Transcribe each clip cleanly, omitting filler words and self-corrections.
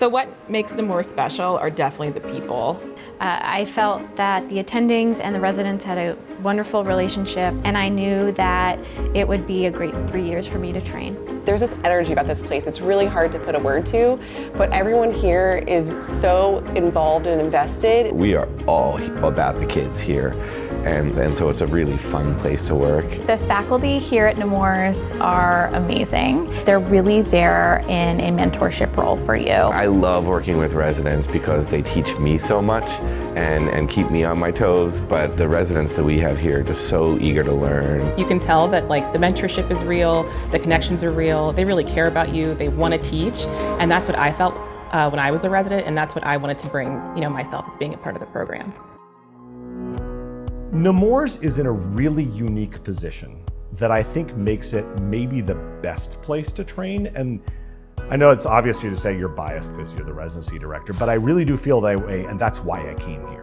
So what makes Nemours special are definitely the people. I felt that the attendings and the residents had a wonderful relationship, and I knew that it would be a great 3 years for me to train. There's this energy about this place. It's really hard to put a word to, but everyone here is so involved and invested. We are all about the kids here, and so it's a really fun place to work. The faculty here at Nemours are amazing. They're really there in a mentorship role for you. I love working with residents because they teach me so much and keep me on my toes, but the residents that we have here are just so eager to learn. You can tell that the mentorship is real, the connections are real, they really care about you, they want to teach, and that's what I felt when I was a resident, and that's what I wanted to bring myself as being a part of the program. Nemours is in a really unique position that I think makes it maybe the best place to train. And I know it's obvious for you to say you're biased because you're the residency director, but I really do feel that way, and that's why I came here.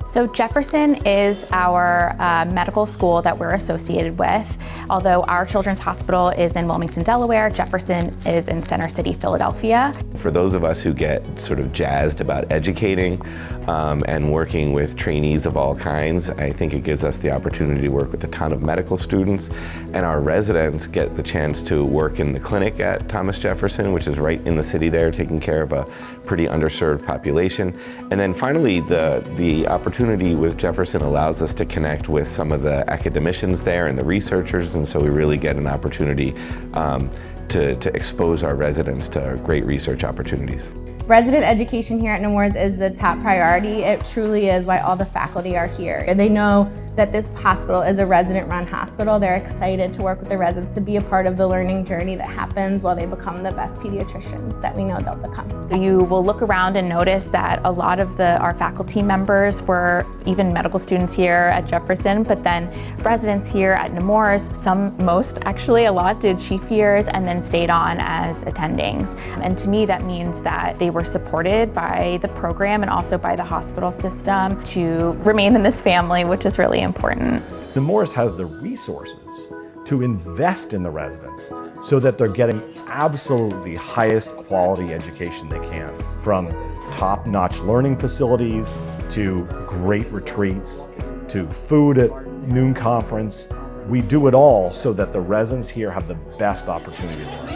So Jefferson is our medical school that we're associated with. Although our children's hospital is in Wilmington, Delaware, Jefferson is in Center City, Philadelphia. For those of us who get sort of jazzed about educating and working with trainees of all kinds, I think it gives us the opportunity to work with a ton of medical students, and our residents get the chance to work in the clinic at Thomas Jefferson, which is right in the city there, taking care of a pretty underserved population. And then finally, the opportunity with Jefferson allows us to connect with some of the academicians there and the researchers, and so we really get an opportunity to expose our residents to great research opportunities. Resident education here at Nemours is the top priority. It truly is why all the faculty are here. They know that this hospital is a resident-run hospital. They're excited to work with the residents to be a part of the learning journey that happens while they become the best pediatricians that we know they'll become. You will look around and notice that a lot of our faculty members were even medical students here at Jefferson, but then residents here at Nemours, a lot did chief years and then stayed on as attendings. And to me, that means that they were supported by the program and also by the hospital system to remain in this family, which is really important. Nemours has the resources to invest in the residents so that they're getting absolutely highest quality education they can, from top-notch learning facilities to great retreats to food at noon conference. We do it all so that the residents here have the best opportunity to learn.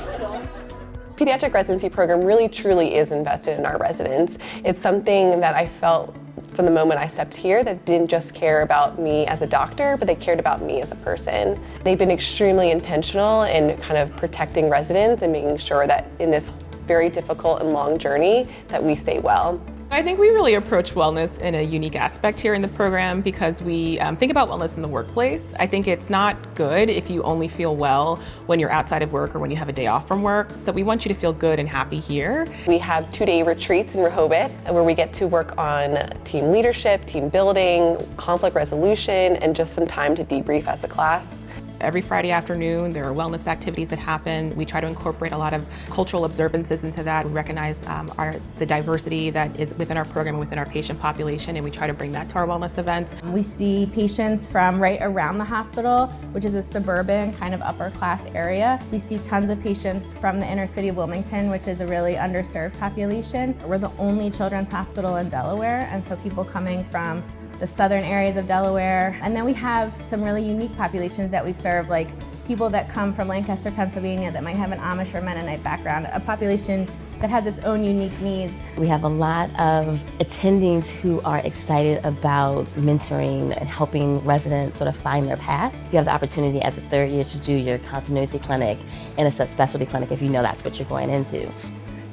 Pediatric residency program really truly is invested in our residents. It's something that I felt from the moment I stepped here that didn't just care about me as a doctor, but they cared about me as a person. They've been extremely intentional in kind of protecting residents and making sure that in this very difficult and long journey that we stay well. I think we really approach wellness in a unique aspect here in the program because we think about wellness in the workplace. I think it's not good if you only feel well when you're outside of work or when you have a day off from work. So we want you to feel good and happy here. We have 2-day retreats in Rehoboth where we get to work on team leadership, team building, conflict resolution, and just some time to debrief as a class. Every Friday afternoon, there are wellness activities that happen. We try to incorporate a lot of cultural observances into that. We recognize the diversity that is within our program and within our patient population, and we try to bring that to our wellness events. We see patients from right around the hospital, which is a suburban kind of upper class area. We see tons of patients from the inner city of Wilmington, which is a really underserved population. We're the only children's hospital in Delaware, and so people coming from the southern areas of Delaware. And then we have some really unique populations that we serve, like people that come from Lancaster, Pennsylvania that might have an Amish or Mennonite background, a population that has its own unique needs. We have a lot of attendings who are excited about mentoring and helping residents sort of find their path. You have the opportunity as a third year to do your continuity clinic and a subspecialty clinic if you know that's what you're going into.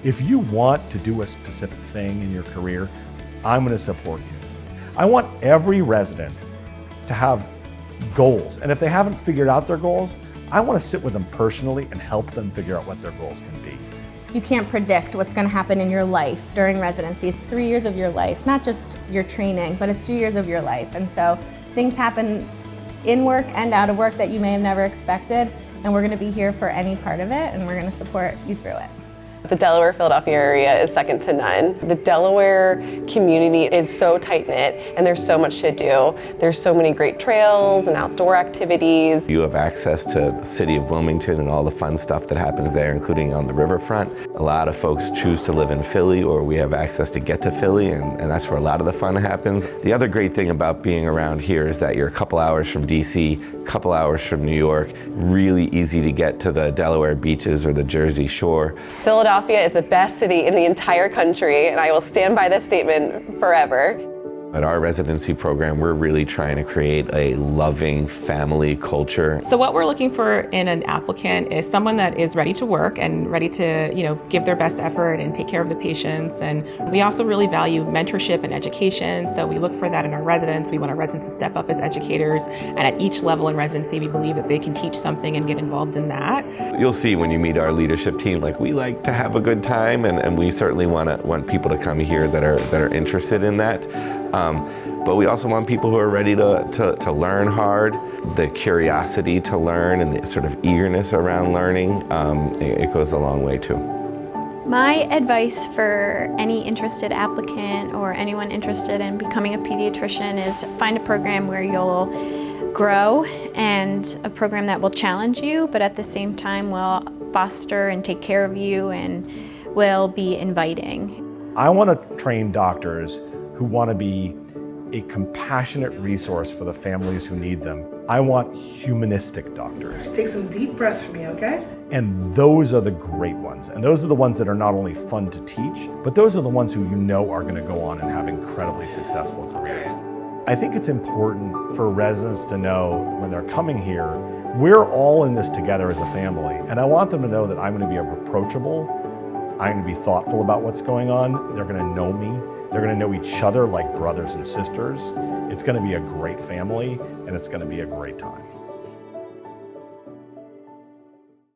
If you want to do a specific thing in your career, I'm going to support you. I want every resident to have goals, and if they haven't figured out their goals, I want to sit with them personally and help them figure out what their goals can be. You can't predict what's going to happen in your life during residency. It's 3 years of your life, not just your training, but it's 3 years of your life. And so things happen in work and out of work that you may have never expected, and we're going to be here for any part of it, and we're going to support you through it. The Delaware, Philadelphia area is second to none. The Delaware community is so tight-knit and there's so much to do. There's so many great trails and outdoor activities. You have access to the city of Wilmington and all the fun stuff that happens there, including on the riverfront. A lot of folks choose to live in Philly, or we have access to get to Philly, and that's where a lot of the fun happens. The other great thing about being around here is that you're a couple hours from DC, a couple hours from New York, really easy to get to the Delaware beaches or the Jersey Shore. Philadelphia is the best city in the entire country, and I will stand by this statement forever. At our residency program, we're really trying to create a loving family culture. So what we're looking for in an applicant is someone that is ready to work and ready to, give their best effort and take care of the patients. And we also really value mentorship and education. So we look for that in our residents. We want our residents to step up as educators. And at each level in residency, we believe that they can teach something and get involved in that. You'll see when you meet our leadership team, we like to have a good time, and we certainly want people to come here that are interested in that. But we also want people who are ready to learn hard, the curiosity to learn and the sort of eagerness around learning. It goes a long way too. My advice for any interested applicant or anyone interested in becoming a pediatrician is find a program where you'll grow and a program that will challenge you, but at the same time will foster and take care of you and will be inviting. I want to train doctors who want to be a compassionate resource for the families who need them. I want humanistic doctors. Take some deep breaths for me, okay? And those are the great ones. And those are the ones that are not only fun to teach, but those are the ones who are going to go on and have incredibly successful careers. I think it's important for residents to know when they're coming here, we're all in this together as a family. And I want them to know that I'm going to be approachable. I'm going to be thoughtful about what's going on. They're going to know me. They're going to know each other like brothers and sisters. It's going to be a great family, and it's going to be a great time.